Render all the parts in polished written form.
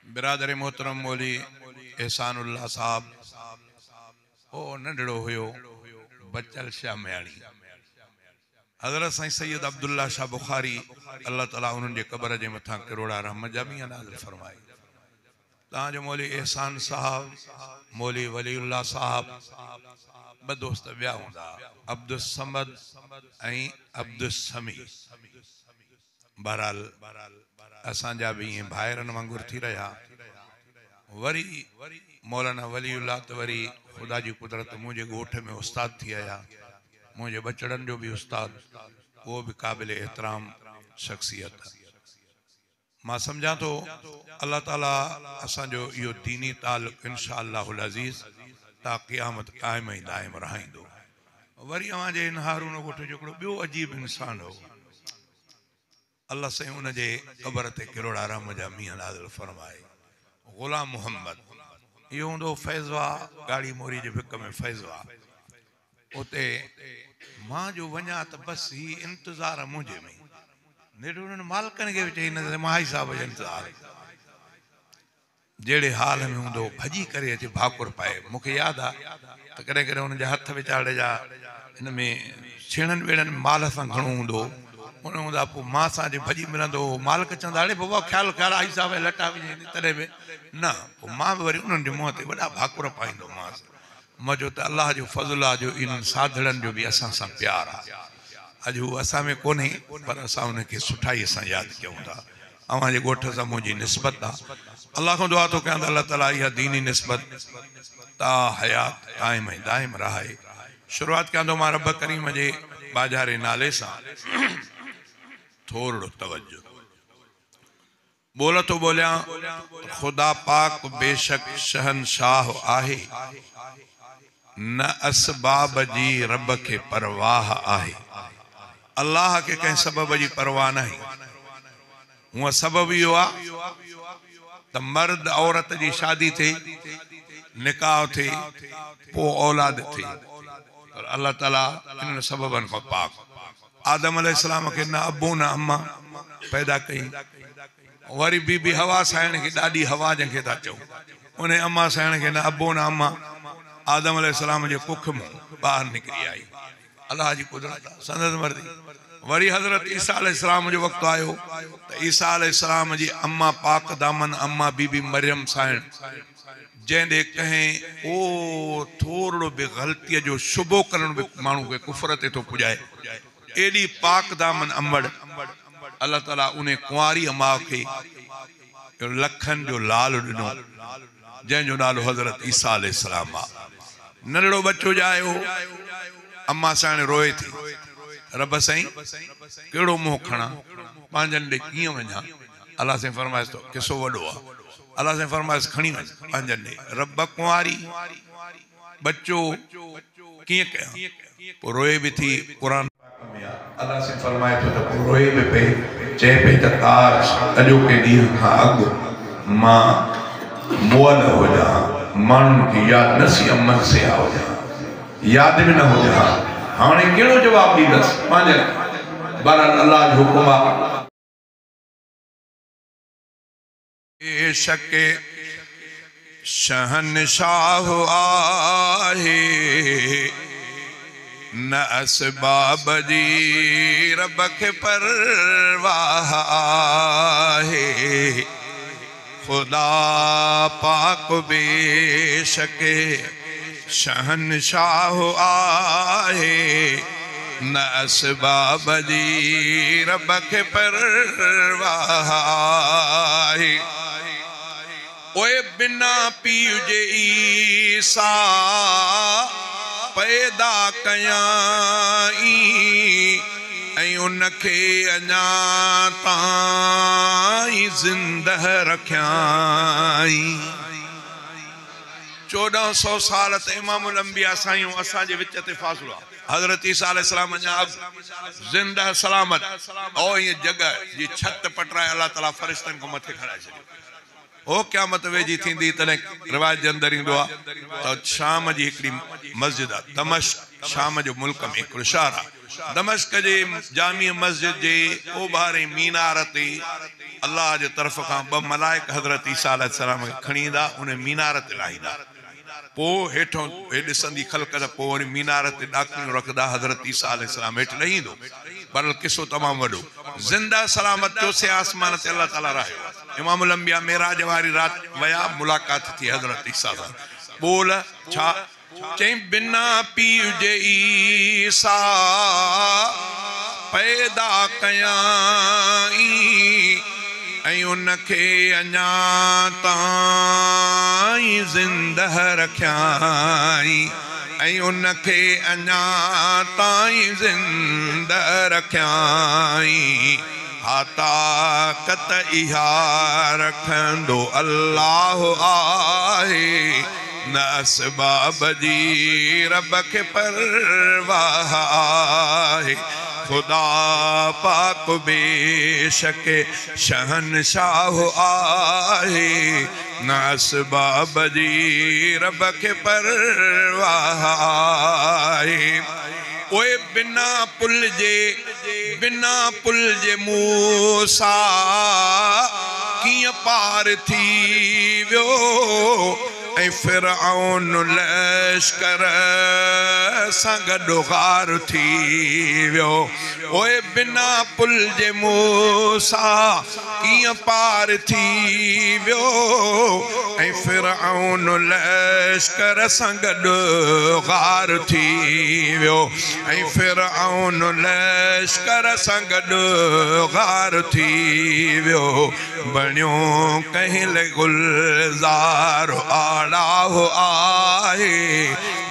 बिरादर मोहतरम मौली एहसानुल्लाह साहब ओ नंढड़ो हुयो बचल शामयाणी हज़रत साईं सैयद अब्दुल्ला शाह बुखारी अल्लाह ताला उन्हनि जे क़ब्र जे मथां करोड़ा रहमत जामिया नाज़िल फरमाए। तव्हांजो मौली एहसान साहब मौली वलीउल्लाह साहब ब दोस्त ॿिया हूंदा अब्दुल समद ऐं अब्दुल समी। बहरहाल असांजा बि ईअं भाइरनि वांगुरु थी रहिया। वरी मौलाना वलीउल्लाह त वरी ख़ुदा जी कुदरत मुंहिंजे ॻोठ में उस्ताद थी आया। मुझे बचड़न जो भी उस्ताद वो भी काबिल एहतराम शख्सियत। मां समझा तो अल्लाह ताला असांजो इहो दीनी ताल्लुक़ इंशाअल्लाहुल अज़ीज़ ता क़यामत क़ाइम ऐं दाइम रहाईंदो। वरी अवांजे इन हारून ॻोठ जो हिकिड़ो ॿियो अजीब इंसान हो। अल्लाह साईं उन जे क़ब्र ते किरोड़ा रहम जा मींहं नाज़िल फरमाए। ग़ुलाम मोहम्मद इहो हूंदो फैज़वा गाड़ी मोरी जे भिक में फैज़वा। उते मां जो वञा त बस ही इंतज़ार मुंहिंजे में नेॾो उन्हनि मालिकनि खे बि चई न माई साहब जो इंतज़ार जहिड़े हाल में हूंदो भॼी करे अचे भाकुर पाए। मूंखे यादि आहे त कॾहिं कॾहिं हुननि जा हथ विचाड़े जा हिन में छेणनि ॿेड़नि माल सां घणो हूंदो उन हूंदा पोइ मां सां जे भॼी मिलंदो मालिक चवंदा अड़े बाबा ख़्यालु ख़्यालु आई साहब लटा विझे तॾहिं बि न पोइ मां बि वरी उन्हनि जे मुंहं ते वॾा भाकुर पाईंदोमांसि। मज़ो त अल्लाह जो फज़ल आहे जो इन्हनि साधड़नि जो बि असां सां प्यारु आहे। अॼु हू असां में कोन्हे पर असां उनखे सुठाईअ सां यादि कयूं था। अव्हांजे ॻोठ सां मुंहिंजी निस्बत आहे। अल्लाह खां दुआ थो कयां त अल्लाह ताला इहा दीनी निस्बत ता हयात क़ाइम ऐं दाइम रहाए। शुरूआत कयां थो मां रब करीम जे बाजारे नाले सां। थोरो तवज्जो बोल तो बोलिया खुदा पाक बेशक शहनशाह आहे न असबाब जी रब के परवाह आहे। अल्लाह के कंहिं सबब जी परवाह नहीं। हूअं सबब इहो आहे त मर्द औरत जी शादी थे निकाह थे पोइ औलाद थे पर अल्लाह ताला इन सबबनि खां पाक। आदम अलैहिस्सलाम के न अबू न अम्मा पैदा कई। वरी बीबी हवा साइण के ॾाढी हवा जंहिंखे था चऊं उन अम्मा साइण के न अबू न अम्मा आदम अलैहिस्सलाम जे कुख में ॿाहिरि निकिरी आई। अल्लाह जी कुदरत संदसि मर्ज़ी। वरी हज़रत ईसा अलैहिस्सलाम जो वक़्तु आयो त ईसा अलैहिस्सलाम जी अम्मा पाक दामन अम्मा बीबी मरियम साइण जंहिं कंहिं ओ थोरो बि ग़लतीअ जो शुबो करण बि माण्हू खे कुफर ते थो पुॼाए एॾी पाक दामन अम्बड़ अल्लाह ताला उन कुंवारी अम्मा खे लखनि जो लाल ॾिनो जंहिंजो नालो हज़रत ईसा अलैहिस्सलाम आहे। नंढड़ो बच्चो ॼायो अम्मा साइण रोए थी रब साईं कहिड़ो मुंहुं खणा पंहिंजनि ॾे कीअं वञा। अल्लाह साईं फरमाइस थो किसो वॾो आहे। अल्लाह साईं फरमाइस खणी वञ पंहिंजनि ॾे। रब कुंवारी बच्चो कीअं कयां पोइ रोए बि थी। क़ुरान अल्लाह से फरमाए तो रोए बि पे चए पे त काश अॼोके ॾींहं खां अॻु मां मुअल हुजां माण्हुनि खे यादि न सी अमन से आ हुजां यादि बि न हुजां। हाणे कहिड़ो जवाबु ॾींदसि पंहिंजे बहरहाल अल्लाह जो हुकुम आहे। बेशक शहनशाह आहे न असबाब जी रब के परवाह आहे। खुदा पाक बेशक शहनशाह आहे न असबाब जी रब के परवाह आहे। ओए बिना पीउ जे ईसा पैदा कयाई ऐं उनखे अञा ताईं ज़िंदह रखियाई। 1400 साल त इमामुल अंबिया साईं असांजे विच ते फ़ासिलो आहे। हज़रत ईसा अलैहिस्सलाम अञा ज़िंदह सलामत और ये जगह जी छत पटराए अल्लाह ताला फ़रिश्तनि को मथे खणाए छॾियो। ओ क़यामत वेजी थींदी तॾहिं रिवायत जे अंदरि ईंदो आहे त शाम जी हिकिड़ी मस्जिद आहे दमश्क शाम जो मुल्क में हिकिड़ो शहर आहे दमश्क जे जामिया मस्जिद जे ओभारे मीनार ते अल्लाह जे तरफ खां 2 मलाइक हज़रत ईसा अलैहिस्सलाम खे खणी ईंदा उन मीनार ते लाहींदा पोइ हेठों हे ॾिसंदी ख़ल्क़ त पोइ वरी मीनार ते ॾाकिणियूं रखंदा हज़रत ईसा अलैहिस्सलाम हेठि लही ईंदो पर किसो तमामु वॾो ज़िंदा सलामत चोसे आसमान ते अल्लाह ताला रहियो इमामुल अंबिया मेराज वारी राति विया मुलाक़ात थी हज़रत ईसा सां बोल छा चई बिना पीउ जे ईसा पैदा कयाई ऐं उनखे अञा ताईं ज़िंदह रखियाई ऐं उनखे अञा ताईं ज़िंदह रखियाई हा ताक़त इहा रखंदो अल्लाह आहे न असबाब जी रब खे परवाह आहे खुदा पाक बेशक शहनशाह आहे न असबाब जी रब खे परवाह आहे ओए बिना पुल जे मूसा कीअं पार थी वियो ऐं फिरऔन लश्कर सां गॾु गार थी वियो ओए बिना पुल जे मूसा कीअं पार थी वियो ऐं फिरऔन लश्कर सां गॾु गार थी वियो ऐं फिरऔन लश्कर सां गॾु गार थी वियो बणियो कहिल गुलज़ार आड़ाहो आहे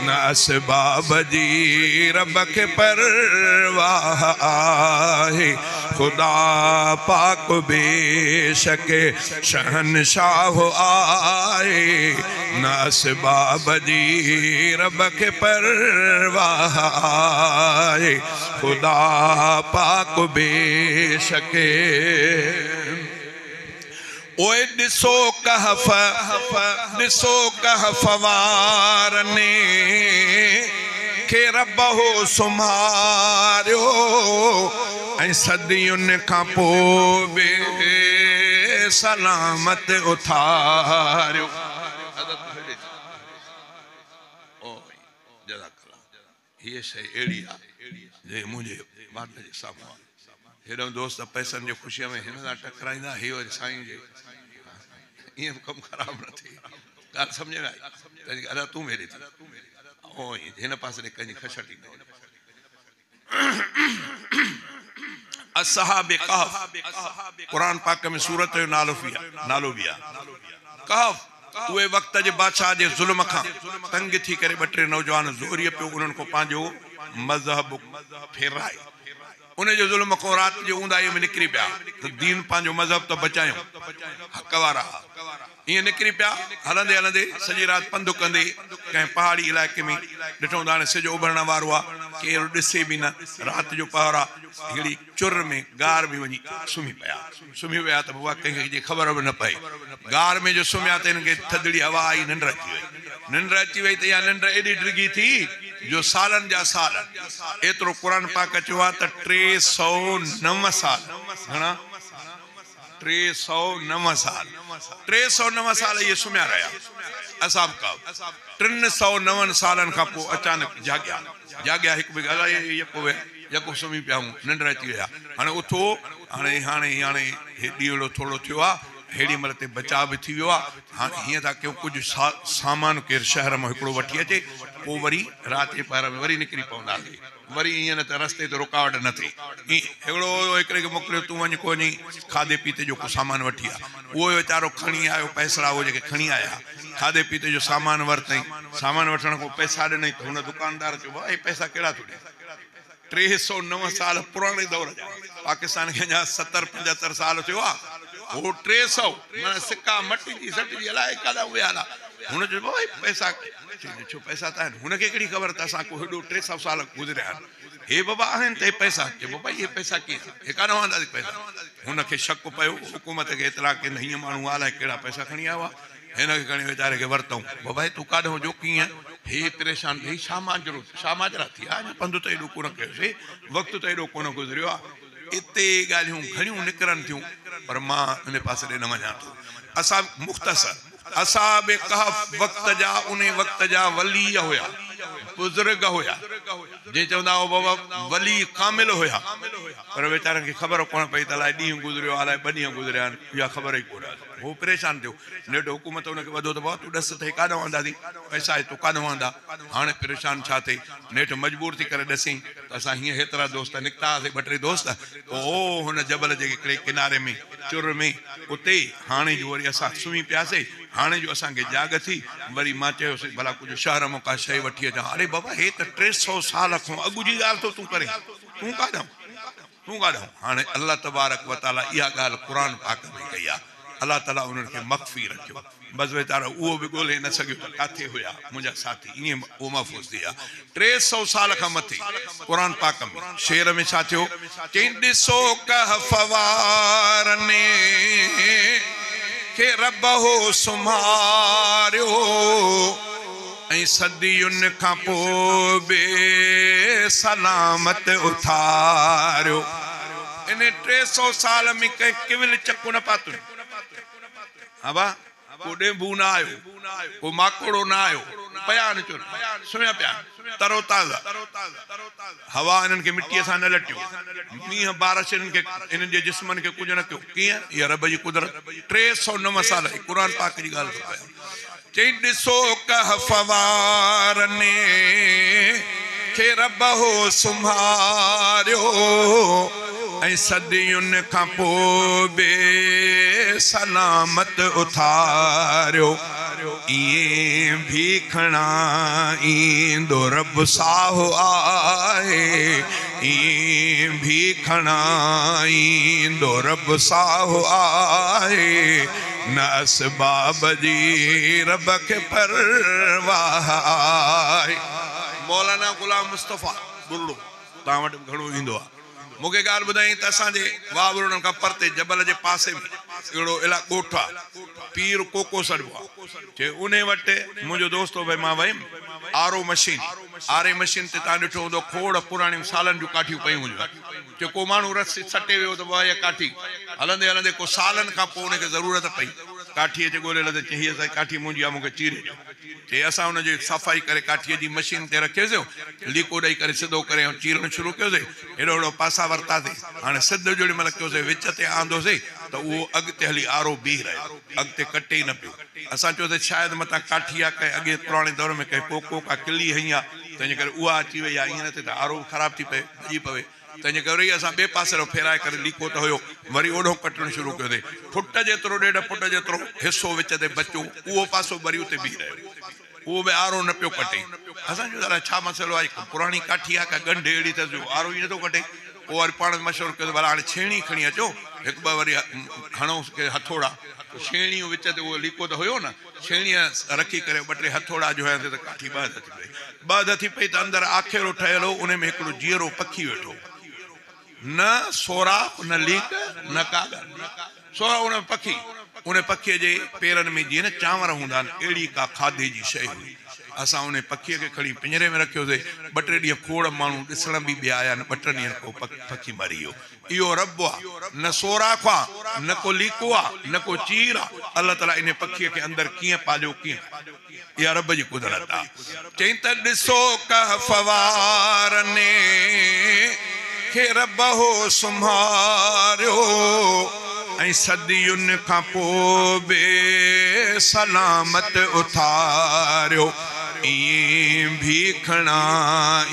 न असबाब जी रब खे परवाह आहे खुदा पाक बेशक शहनशाह आहे न असबाब जी रब खे परवाह आहे खुदा पाक बेशक ओए ॾिसो कहफ वारने खे रब हो सुम्हारियो ऐं सदियुनि खां पोइ बि सलामत उथारियो हीअ शइ अहिड़ी आहे जे मुंहिंजे वात जे साम्हूं हेॾो दोस्त पैसनि जी ख़ुशीअ में हिन सां टकराईंदा हे वरी साईं जे ईअं कमु ख़राबु न थिए ॻाल्हि सम्झ में आई अदा तूं मेरी थी हिन पासे ॾे कंहिंजी खशटी न असहाब कहफ क़ुरान पाक में सूरत जो नालो बि आहे कहफ उहे वक़्त जे बादशाह जे ज़ुल्म खां तंग थी करे 2-3 नौजवान ज़ोरीअ पियो उन्हनि खां पंहिंजो मज़हब फेराए उन जो ज़ुल्म को रात जो ऊंदाई में निकिरी पिया तो दीन पंहिंजो मज़हब तो बचायूं हक़ वारा ईअं निकिरी पिया हलंदे हलंदे सॼी राति पंधु कंदे कंहिं पहाड़ी इलाइक़े में ॾिठो त हाणे सिज उभरण वारो आहे केरु ॾिसे बि न राति जो पहर आहे हिकिड़ी चुर में गार में वञी सुम्ही विया त बाबा कंहिंखे ख़बर बि न पए गार में जो सुम्हिया त हिनखे थधड़ी हवा आई निंड अची वई त इहा निंड एॾी डिघी थी जो सालनि जा साल एतिरो क़ुरान पाक चयो आहे त 309 साल घणा 309 साल ये सुम्हिया रहिया असाब का 309 सालनि खां पोइ अचानक जाॻिया हिकु ॿिए यको सुम्ही पिया निंड अची विया हाणे उथो हाणे ॾींहुं थोरो थियो आहे हेड़ी महिल ते बचाव बि थी वियो आहे हाणे हीअं था कयूं कुझु सामान केरु शहर मां हिकिड़ो वठी अचे पोइ वरी राति जे पहर में वरी निकिरी पवंदासीं वरी ईअं न त रस्ते ते रुकावट न थिए हिकिड़ो हिकिड़े खे मोकिलियो तूं वञ को वञी खाधे पीते जो को सामान वठी आहे उहो वीचारो खणी आयो पैसा उहे जेके खणी आया खाधे पीते जो सामान वरितई सामान वठण खां पैसा ॾिनई त हुन दुकानदार चयो भाई पैसा कहिड़ा थो ॾे 309 साल पुराणे दौर जा पाकिस्तान खे अञा 70-75 साल थियो आहे वो 300 माना सिक्का मटी जी सटी अलाए काॾा विया हुन जो भाई पैसा छो पैसा त आहिनि हुनखे कहिड़ी ख़बर त असां को हेॾो 300 साल गुज़रिया आहिनि हे बाबा आहिनि त पैसा चइबो भाई ये पैसा कीअं हे कान वहंदासीं पैसा हुनखे शक पियो हुकूमत खे इतला के हीअं माण्हू अलाए कहिड़ा पैसा खणी आयो आहे हिन खे खणी वीचारे खे वरितऊं बाबा तूं काॾों जो कीअं हे परेशान थी शामाजरा थी आहे पंधु त एॾो कोन कयोसीं वक़्तु त एॾो कोन गुज़रियो आहे इते ॻाल्हियूं घणियूं निकिरनि थियूं पर मां इन पासे ॾे न वञा थो असां मुख़्तसर असां बि कहफ़ वक़्त जा उन वक़्त जा वली हुया बुज़ुर्ग हुया जे चवंदा हो बाबा वली कामिल हुया पर वीचारनि खे ख़बर कोन पई त अलाए ॾींहुं गुज़रियो अलाए 2 ॾींहं गुज़रिया आहिनि इहा ख़बर ई कोन हो परेशान थियो नेठि हुकूमत हुनखे वधो त बाबा तूं ॾस थिए काॾों वेंदासीं पैसा आहे तूं काॾों वेंदा हाणे परेशान छा थिए नेठि मजबूर थी करे ॾसीं त असां हीअं हेतिरा दोस्त निकिता हुआसीं 2-3 दोस्त पोइ हुन जबल जे हिकिड़े किनारे में चुर में उते हाणे जो वरी असां सुम्ही पियासीं हाणे जो असांखे जाग थी वरी मां चयोसीं भला कुझु शहर मां का शइ वठी अचां अरे बाबा हे त 300 साल खां अॻु जी ॻाल्हि थो तूं करे तूं काॾों हाणे अल्लाह तबारक व तआला इहा ॻाल्हि क़ुर पाक में कई आहे अल्लाह ताला उन्हनि खे मग़फ़ी रखियो बसि वीचारा उहो बि ॻोल्हे न सघियो त किथे हुया मुंहिंजा साथी ईअं उहो महफ़ूज़ थी विया 300 साल खां मथे क़ुर पाक में शेर में छा थियो चई ॾिसो कहफ़ वारनि के रब हो सुम्हारियो ऐं सदियुनि खां पोइ बि सलामत उथारियो इन 300 साल में कंहिं किविल चकु न पातो हा को ॾेंबू न आयो को माकोड़ो न आयो पया न चुर सुम्हिया पिया तरो ताज़ा हवा इन्हनि खे मिटीअ सां न लटियो मींहं बारिश इन्हनि खे इन्हनि जे जिस्मनि खे कुझु न कयो कीअं इहा रब जी कुदरत 309 साल क़ुर पाक जी ॻाल्हि थो कयां चई ॾिसो कहफ़ वारनि खे रब हो सुम्हारियो ऐं सदियुनि खां पोइ बि सलामत उथारियो ईअं भी खणा ईंदो रब साहो आहे ईअं भी खणा ईंदो रब साहो आहे न असबाब जी रब खे परवाह आहे मौलाना गुलाम मुस्तफ़ा बुर्ड़ो तव्हां वटि घणो ईंदो आहे मूंखे ॻाल्हि ॿुधाई त असांजे वावुरनि खां परते जबल जे पासे में अहिड़ो इलाइक़ो ॻोठु आहे पीर कोको सॾिबो आहे चए उन वटि मुंहिंजो दोस्त हो भई मां वयुमि आरो मशीन आरे मशीन ते तव्हां ॾिठो हूंदो खोड़ पुराणियूं सालनि जूं काठियूं पयूं हुयूं जो को माण्हू रस सटे वियो त इहा काठी हलंदे हलंदे को सालनि खां पोइ उनखे ज़रूरत पई काठीअ ते ॻोल्हे लॻे हीअ असांजी काठी मुंहिंजी आहे मूंखे चीरे ॾियो चए असां हुनजी सफ़ाई करे काठीअ जी मशीन ते रखियोसीं लीको ॾेई करे सिधो करे ऐं चीरणु शुरू कयोसीं हेॾो हेॾो पासा वरितासीं हाणे सिधो जेॾी महिल कयोसीं विच ते आंदोसीं त उहो अॻिते हली आरो बीह रहियो अॻिते कटे ई न पियो असां चयोसीं शायदि मथां काठी आहे कंहिं अॻे पुराणे दौर में कंहिं कोको का किली हई आहे तंहिंजे करे उहा अची वई आहे ईअं न थिए त आरो ख़राबु थी पए भॼी पवे तंहिंजे करे वरी असां ॿिए पासे फेराए करे लीको त हुयो वरी ओॾो कटणु शुरू कयोसीं फुट जेतिरो 1.5 फुट जेतिरो हिसो विच ते बचियो उहो पासो वरी उते बीह रहियो उहो बि आरो न पियो कटे असां चयो दादा छा मसइलो आहे पुराणी काठी आहे का ॻंढ अहिड़ी अथसि जो आरो ई नथो कटे पोइ वरी पाण मशवरो कयो भला हाणे छेणी खणी अचो 1-2 वरी हणोसि के हथोड़ा छेणी विच ते उहो लीको त हुयो न छेणीअ रखी करे 2-3 हथोड़ा जो आहे त काठी ॿ थी पई त अंदरि आखेरो ठहियल हो उन में हिकिड़ो जीअरो पखी वेठो न सोरा न लीक न कागर सोरा उन पखी उन पखीअ जे पेरनि में जीअं न चांवर हूंदा आहिनि अहिड़ी का खाधे जी शइ हुई असां उन पखीअ खे खणी पिंजरे में रखियोसीं 2-3 ॾींहं खोड़ माण्हू ॾिसण बि ॿिया आया न 2-3 ॾींहं पोइ पखी मरी वियो इहो रब आहे न सोराख आहे न को लीको आहे न को चीर आहे अल्लाह ताला इन पखीअ खे अंदरि कीअं पालियो कीअं इहा रब जी कुदरत आहे चई त ॾिसो कहफ़ वारनि खे रब हो सुम्हारियो ऐं सदियुनि खां पोइ बि सलामत उथारियो ईअं भी खणा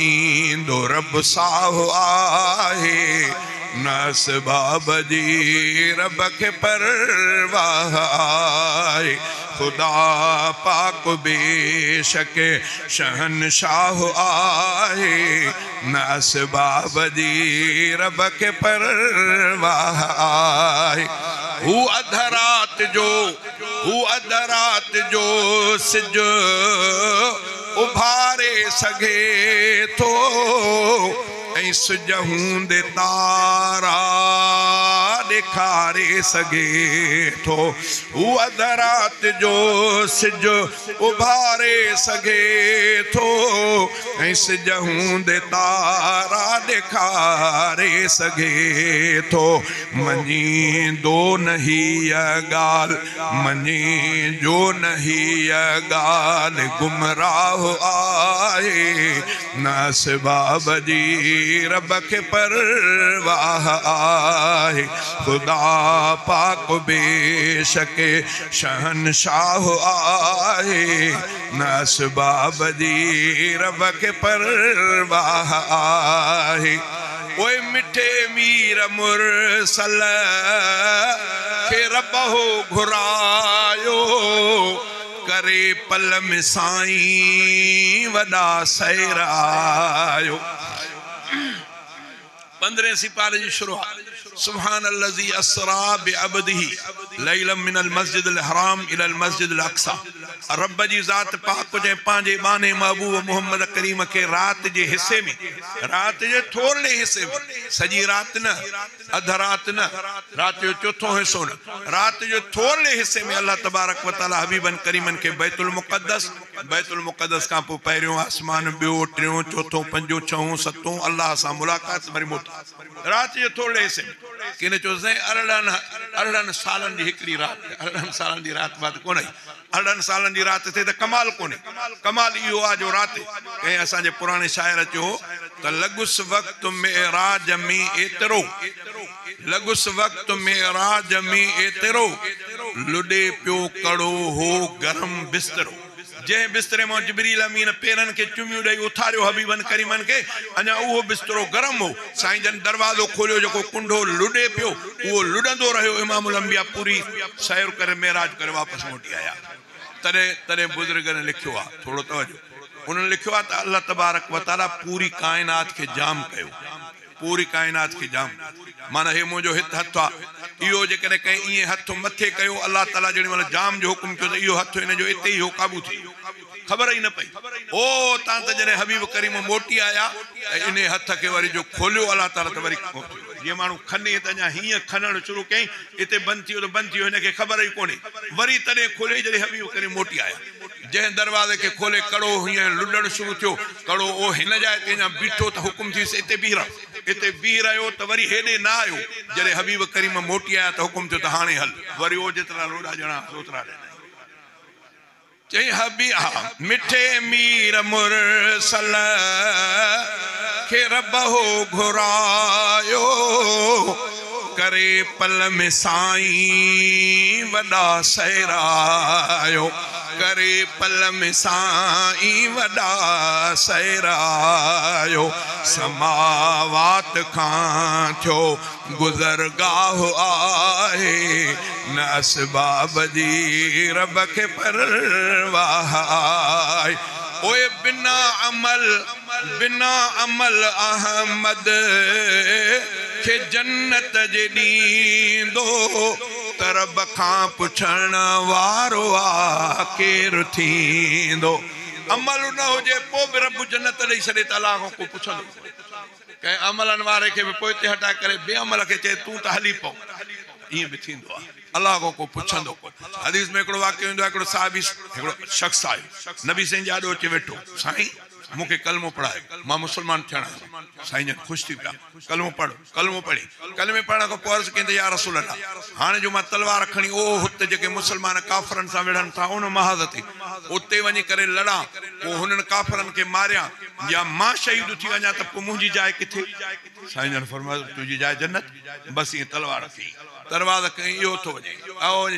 ईंदो रब साहो आहे न असबाब जी रब खे परवाह आहे खुदा पाक बेशक शहनशाह आहे न असबाब जी रब के परवाह आहे हू अधरात जो सिज उभारे सघे थो ऐं सिज हूंदे तारा ॾेखारे सघे थो, उहा रात जो सिज उभारे सघे थो, ऐं सिज हूंदे तारा ॾेखारे सघे थो। मञींदो न हीअ ॻाल्हि, मञींदो न हीअ ॻाल्हि, गुमराह आहे, न असबाब जी रब खे परवाह आहे। खुदा पाक बेशक शहनशाह आहे, न असबाब जी रब खे परवाह आहे। ओए मिठे मीर मुरसल खे रब हो घुरायो, करे पल में साईं वॾा सैरायो। 15 सिपारे जी शुरुआत। सुभान अल्लज़ी अस्रा बिअब्दिही लैलम मिनल मस्जिदिल हराम इलल मस्जिदिल अक्सा। रब जी ज़ात पाक जे पंहिंजे बाने महबूब मोहम्मद करीम के रात जे हिस्से में, रात जे थोरले हिस्से में, सजी रात न, अध रात न, रात जो चौथो हिस्सो न, रात जो थोरले हिस्से में अल्लाह तबारक व तआला हबीबन करीमन के बैतुल मुक़द्दस का पोइ पहिरियों आसमान, ॿियो, टियों, चौथों, पंजों, छहों, सतों अल्लाह सां मुलाक़ात वरी मोट। रात जे थोरले हिस्से में किने चयो साईं 18 सालनि जी हिकिड़ी रात, 18 सालनि जी रात बात कोन आई। 18 सालनि जी रात थिए त कमाल कोन्हे। कमाल इहो आहे जो राति कंहिं असांजे पुराणे शाइर चयो त लॻुसि वक़्तु मेराज में एतिरो, लॻुसि वक़्तु मेराज में एतिरो, लुॾे पियो कड़ो हो गरम बिस्तरो। जंहिं बिस्तरे में जिब्रील अमीन पेरनि खे चुमियूं ॾेई उथारियो हबीबन करीमन के, अञा उहो बिस्तरो गरम हो। साईं जन दरवाज़ो खोलियो, जेको कुंडो लुॾे पियो उहो लुॾंदो रहियो। इमामुल अंबिया पूरी सैर करे मेराज करे वापसि मोटी आया। तॾहिं बुज़ुर्गनि लिखियो आहे, थोरो तवजो, उन्हनि लिखियो आहे त अल्लाह तबारक व तआला पूरी काइनात खे जाम कयो, पूरी काइनात खे जाम। माना हे मुंहिंजो हिते हथु आहे, इहो जेकॾहिं कंहिं ईअं हथु मथे कयो, अल्लाह ताला जेॾी महिल जाम जो हुकुम कयो त इहो हथु हिन जो इते ई हो क़ाबू थी, ख़बर ई न पई। ओ तव्हां त जॾहिं हबीब करीम मोटी आया, इन हथ खे वरी जो खोलियो अल्लाह ताला त वरी जीअं माण्हू खने त अञा हीअं खनणु शुरू कयईं, हिते बंदि थी वियो त बंदि थी वियो, हिनखे ख़बर ई कोन्हे। वरी तॾहिं खोले जॾहिं हबीब करीम मोटी आया, जंहिं दरवाज़े खे खोले कड़ो हीअं लुॾणु शुरू थियो, कड़ो ओ हिन जाइ ते अञा बीठो त हुकुम थी हिते बीह रहो, हिते बीह रहियो त वरी हेॾे न आयो। जॾहिं हबीब करीम मोटी आया त हुकुम थियो त हाणे हल, वरी ओ जेतिरा लोॾा ॼणा ओतिरा ॾिना। चई हबी हा मिठे मीर मुरसल खे रब हो घुरायो, करे पल में साईं वॾा सैरायो, करे पल में साईं वॾा सैरायो। समावात खां थियो गुज़रगाह आहे, न असबाब जी रब खे परवाह आहे। ओए बिना अमल अहमद खे जन्नत जे ॾींदो, तरब खां पुछण वारो आहे केरु थींदो। अमल न हुजे पोइ बि रब जन्नत ॾेई छॾे त अलाह खां को पुछंदो। कंहिं अमलनि वारे खे बि पोइ हिते हटा करे ॿिए अमल खे चए तूं त हली पओ, ईअं बि थींदो आहे, अलाह खां को पुछंदो कोन। हदीस में हिकिड़ो वाक़ियो ईंदो आहे, हिकिड़ो साहिबी, हिकिड़ो शख़्स आयो नबी साईं जे आॾो अची वेठो, साईं मूंखे कलमो पढ़ायो, मां मुस्लमान थियणु आहियां। साईं जन ख़ुशि थी पिया, कलमो पढ़ो। कलमो पढ़ी, कलमे पढ़ण खां पोइ अर्ज़ु कयईं त या रसूल अल्लाह, हाणे जो मां तलवार खणी ओ हुते जेके मुस्लमान काफ़रनि सां विढ़नि था उन महाज़ ते उते वञी करे लड़ां, पोइ हुननि काफ़रनि खे मारियां, या मां शहीद थी वञा त पोइ मुंहिंजी जाइ किथे? साईं जन फरमायो तुंहिंजी जाइ जन्नत। बसि ईअं तलवार खई, दरवाज़ कयईं, इहो थो वञे। आओ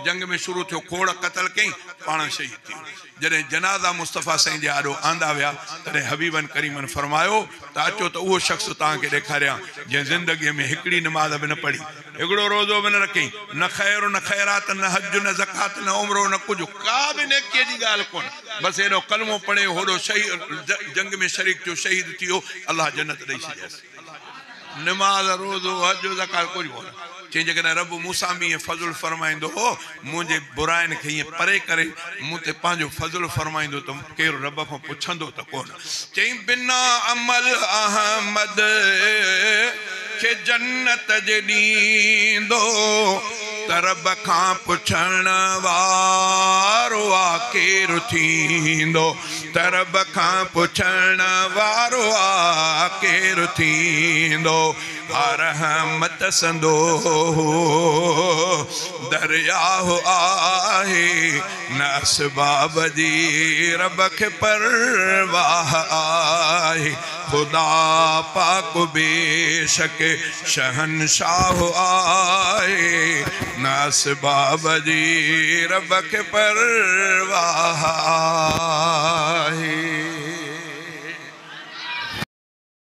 जंग में शुरू थियो, खोड़ क़तल कयईं, पाण शहीद थी। जॾहिं जनाज़ा मुस्तफ़ा साईं जे आॾो आंदा विया, तॾहिं हबीबन करीमन फरमायो त अचो त उहो शख़्स तव्हांखे ॾेखारियां जंहिं ज़िंदगीअ में हिकिड़ी नमाज़ बि न पढ़ी, हिकिड़ो रोज़ो बि न रखी, न ख़ैर न ख़ैरात, न हज, न ज़कात, न उमरो, न कुझु, का बि नेकीअ जी ॻाल्हि कोन। बसि हेॾो कलमो पढ़े, होॾो शहीद जंग में शरीक थियो, शहीद थी वियो, अलाह जन्नत ॾेई छॾियसि। नमाज़, रोज़ो, हज, ज़कात कुझु कोन। चई जेकॾहिं रब मूंसां बि ईअं फज़ुल फरमाईंदो हो, मुंहिंजे बुराइनि खे ईअं परे करे मूं ते पंहिंजो फज़ुल फरमाईंदो त केरु रब खां पुछंदो त कोन। चई बिना अमल अहमद के जन्नत जे ॾींदो तरब खां पुछण वारो आ केरु थींदो तरब खां पुछण वारो आ केरु थींदो रहमत संदो दरियाहो आहे न असबाब जी रब खे परवाह आहे खुदा पाक बेशक शहनशाह आहे न असबाब जी रब खे परवाह